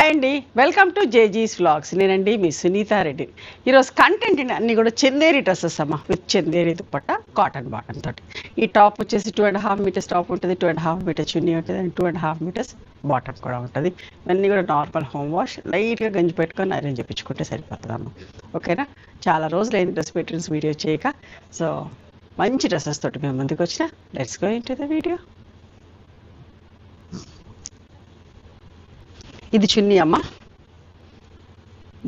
Hi అండి, welcome to జేజీస్ vlogs. నేనండి మీ సునీత రెడ్డి. ఈరోజు కంటెంట్ అన్నీ కూడా చందేరి డ్రెస్సెస్ అమ్మ, with Chanderi dupatta, cotton bottom తోటి. ఈ టాప్ వచ్చేసి 2.5 మీటర్స్ టాప్ ఉంటుంది, 2.5 మీటర్స్ చున్నీ ఉంటుంది, అండ్ 2.5 మీటర్స్ బాటమ్ కూడా ఉంటుంది. ఇవన్నీ కూడా నార్మల్ హోమ్ వాష్, లైట్గా గంజి పెట్టుకొని ఐరన్ చేయించుకుంటే సరిపోతుందమ్మ. ఓకేనా? చాలా రోజులు అయింది డ్రెస్ మెటీరియల్స్ వీడియో చేయక. సో మంచి డ్రెస్సెస్ తోటి మేము ముందుకు వచ్చిన. Let's go into the video. ఇది చున్నీ అమ్మ,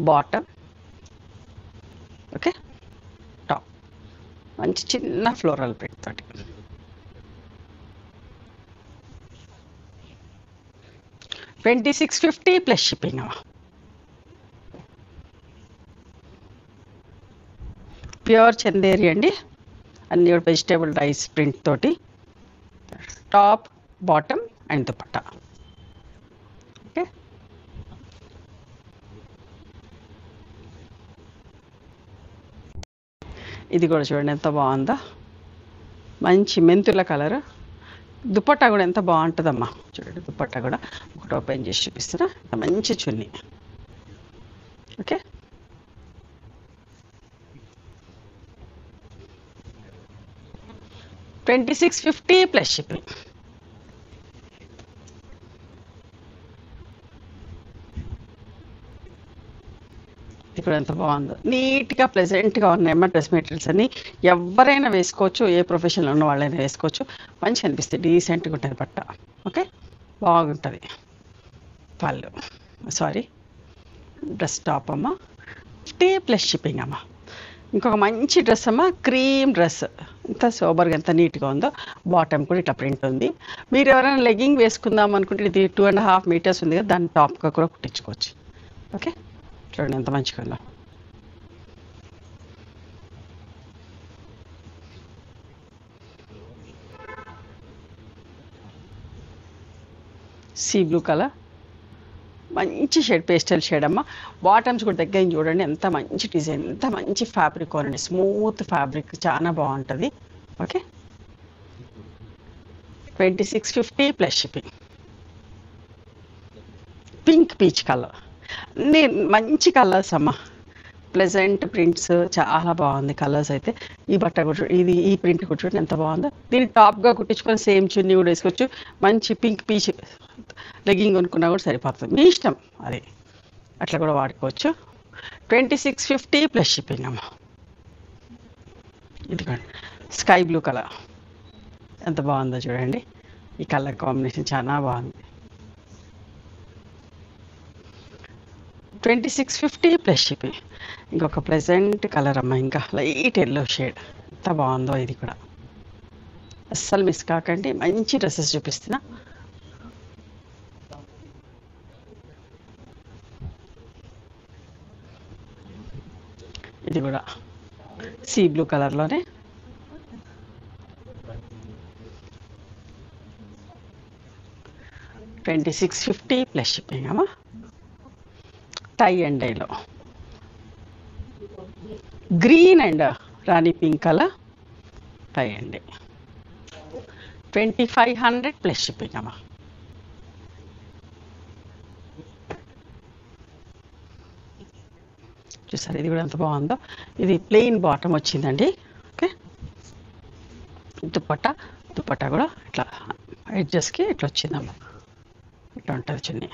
బాటమ్, ఓకే, టాప్ మంచి చిన్న ఫ్లోరల్ ప్రింట్ తోటి. $26.50 ప్లస్ షిప్పింగ్ అమ్మ. ప్యూర్ చందేరి అండి, అన్నీ కూడా వెజిటేబుల్ రైస్ ప్రింట్ తోటి, top, bottom and dupatta. Okay, ఇది కూడా చూడండి ఎంత బాగుందో, మంచి మెంతుల కలర్. దుపట్టా కూడా ఎంత బాగుంటుందమ్మా. చూడండి దుపట్టా కూడా ఒకటి ఓపెన్ చేసి చూపిస్తున్నా. మంచి చున్నీ. Okay, $26.50 plus shipping. ఇప్పుడు ఎంత బాగుందో, నీట్గా ప్లెజెంట్గా ఉన్నాయమ్మా డ్రెస్ మెటీరియల్స్ అన్నీ. ఎవరైనా వేసుకోవచ్చు, ఏ ప్రొఫెషన్లో ఉన్న వాళ్ళైనా వేసుకోవచ్చు. మంచి అనిపిస్తుంది, డీసెంట్గా ఉంటుంది బట్ట. ఓకే, బాగుంటుంది. పళ్ళు, సారీ, డ్రెస్ టాప్ అమ్మ, 50 ప్లస్ షిప్పింగ్ అమ్మ. ఇంకొక మంచి డ్రెస్ అమ్మ, క్రీమ్ డ్రెస్. ఎంత సోబర్గా ఎంత నీట్గా ఉందో. బాటమ్ కూడా ఇట్లా ప్రింట్ ఉంది. మీరు ఎవరైనా లెగ్గింగ్ వేసుకుందాం అనుకుంటే ఇది 2.5 మీటర్స్ ఉంది కదా, దాన్ని టాప్గా కూడా కుట్టించుకోవచ్చు. ఓకే, చూడండి ఎంత మంచిగా ఉందో. సీ బ్లూ కలర్, మంచి షేడ్, పేస్టల్ షేడ్ అమ్మ. బాటమ్స్ కూడా దగ్గర చూడండి ఎంత మంచి డిజైన్, ఎంత మంచి ఫ్యాబ్రిక్ అండి, స్మూత్ ఫ్యాబ్రిక్, చాలా బాగుంటుంది. Okay, $26.50 plus shipping. Pink peach colour, అన్నీ మంచి కలర్స్ అమ్మ, ప్లెజెంట్ ప్రింట్స్, చాలా బాగుంది కలర్స్ అయితే. ఈ బట్ట కూడా ఇది, ఈ ప్రింట్ కూడా చూడండి ఎంత బాగుందో. దీన్ని టాప్గా కుట్టించుకొని సేమ్ చున్నీ కూడా వేసుకోవచ్చు. మంచి పింక్ పీచ్ లెగ్గింగ్ కొనుక్కున్నా కూడా సరిపోతుంది, మీ ఇష్టం అది, అట్లా కూడా వాడుకోవచ్చు. $26.50 ప్లస్ షిప్పింగ్ అమ్మ. ఇదిగోండి స్కై బ్లూ కలర్, ఎంత బాగుందో చూడండి. ఈ కలర్ కాంబినేషన్ చాలా బాగుంది. $26.50 ప్లస్ షిప్పింగ్. ఇంకొక ప్లెజెంట్ కలర్ అమ్మ, ఇంకా లైట్ ఎల్లో షేడ్, ఎంత బాగుందో ఇది కూడా. అస్సలు మిస్ కాకండి, మంచి డ్రెస్సెస్ చూపిస్తున్నా. ఇది కూడా సీ బ్లూ కలర్లోనే, $26.50 ప్లస్ షిప్పింగ్ అమ్మ. టై అండ్ డైలో green and rani pink colour, tie and dye, 2500 plus shipping అమ్మ. చూసారు ఇది కూడా ఎంత బాగుందో. ఇది ప్లెయిన్ బాటమ్ వచ్చిందండి. ఓకే, దుపట్టా, దుపట్టా కూడా ఇట్లా ఎడ్జెస్కి ఇట్లా వచ్చిందమ్మ, ఇట్లా ఉంటుంది చున్నీ.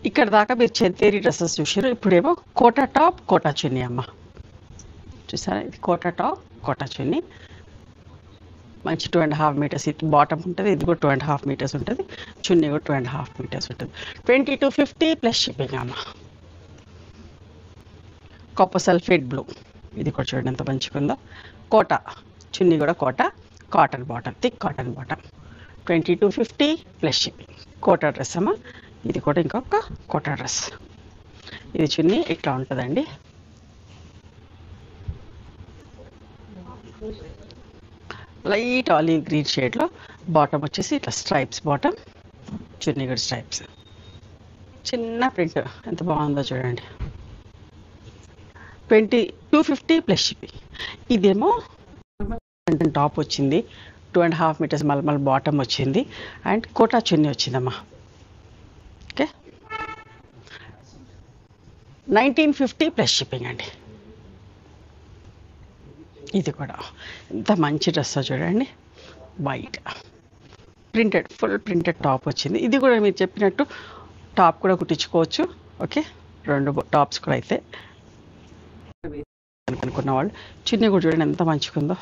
ఇక్కడ దాకా మీరు చందేరి డ్రెస్సెస్ చూసారు. ఇప్పుడేమో కోటా టాప్, కోటా చున్నీ అమ్మ. చూసారా, ఇది కోటా టాప్, కోటా చున్నీ, మంచి 2.5 మీటర్స్ ఇది బాటమ్ ఉంటుంది. ఇది కూడా 2.5 మీటర్స్ ఉంటుంది. చున్నీ కూడా 2.5 మీటర్స్ ఉంటుంది. $22.50 ప్లస్ షిప్పింగ్ అమ్మ. కాపర్ సల్ఫేట్ బ్లూ, ఇది కూడా చూడండి ఎంత మంచిగా ఉందో. కోటా చున్నీ కూడా Kota, cotton bottom, thick cotton bottom, $22.50 plus shipping. Kota dress అమ్మ. ఇది కూడా ఇంకొక కోటా డ్రెస్. ఇది చున్నీ ఇట్లా ఉంటుందండి. లైట్ ఆలివ్ గ్రీన్ షేడ్లో, బాటమ్ వచ్చేసి ఇట్లా స్ట్రైప్స్ బాటమ్, చున్నీ కూడా స్ట్రైప్స్, చిన్న ప్రింట్ ఎంత బాగుందో చూడండి. $22.50 ప్లస్ షిప్పింగ్. ఇదేమో టాప్ వచ్చింది, 2.5 మీటర్స్ మల్మల్ బాటమ్ వచ్చింది, అండ్ కోటా చున్నీ వచ్చిందమ్మా. ఓకే, 1950 ప్లస్ షిప్పింగ్ అండి. ఇది కూడా ఎంత మంచి డ్రెస్ చూడండి, white printed, full printed top వచ్చింది. ఇది కూడా మీరు చెప్పినట్టు టాప్ కూడా కుట్టించుకోవచ్చు. ఓకే, 2 టాప్స్ కూడా అయితే అనుకున్న వాళ్ళు. చున్నీ కూడా చూడండి ఎంత మంచిగుందో,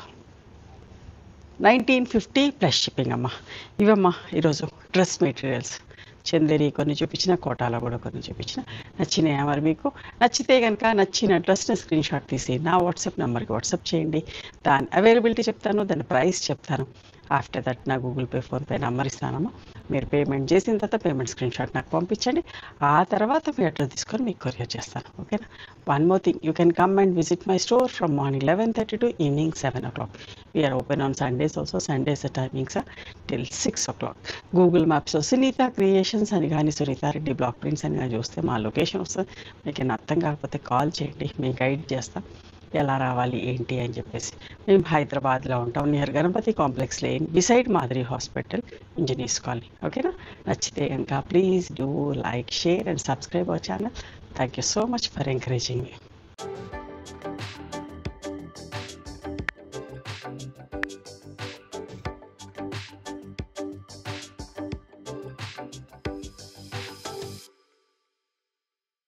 1950 ప్లస్ షిప్పింగ్ అమ్మ. ఇవమ్మా ఈరోజు డ్రెస్ మెటీరియల్స్. చందేరి కొన్ని చూపించిన, కోటాలో కూడా కొన్ని చూపించిన. నచ్చినాయా మరి మీకు? నచ్చితే కనుక నచ్చిన డ్రెస్ని స్క్రీన్ షాట్ తీసి నా వాట్సాప్ నెంబర్కి వాట్సాప్ చేయండి. దాని అవైలబిలిటీ చెప్తాను, దాని ప్రైస్ చెప్తాను. ఆఫ్టర్ దట్ నా గూగుల్ పే, ఫోన్పే నెంబర్ ఇస్తానమ్మా. మీరు పేమెంట్ చేసిన తర్వాత పేమెంట్ స్క్రీన్ షాట్ నాకు పంపించండి. ఆ తర్వాత మీ అడ్రస్ తీసుకొని మీకు కొరియర్ చేస్తాను. ఓకేనా? One more thing, you can come and visit my store from morning 11:30 to evening 7 o'clock. We are open on Sundays also. Sundays the timings are till 6 o'clock. Google మ్యాప్స్లో Sunitha creations అని కానీ, Sunitha Reddy block prints అని కానీ చూస్తే మా location వస్తుంది. మీకు ఏమైనా అర్థం కాకపోతే కాల్ చేయండి, మేము గైడ్ చేస్తాం ఎలా రావాలి ఏంటి అని చెప్పేసి. మేము హైదరాబాద్లో ఉంటాం, near Ganapathi complex lane, beside Madiri hospital, engineers colony. ఓకేనా? నచ్చితే కనుక please do like, share and subscribe our channel. Thank you so much for encouraging me.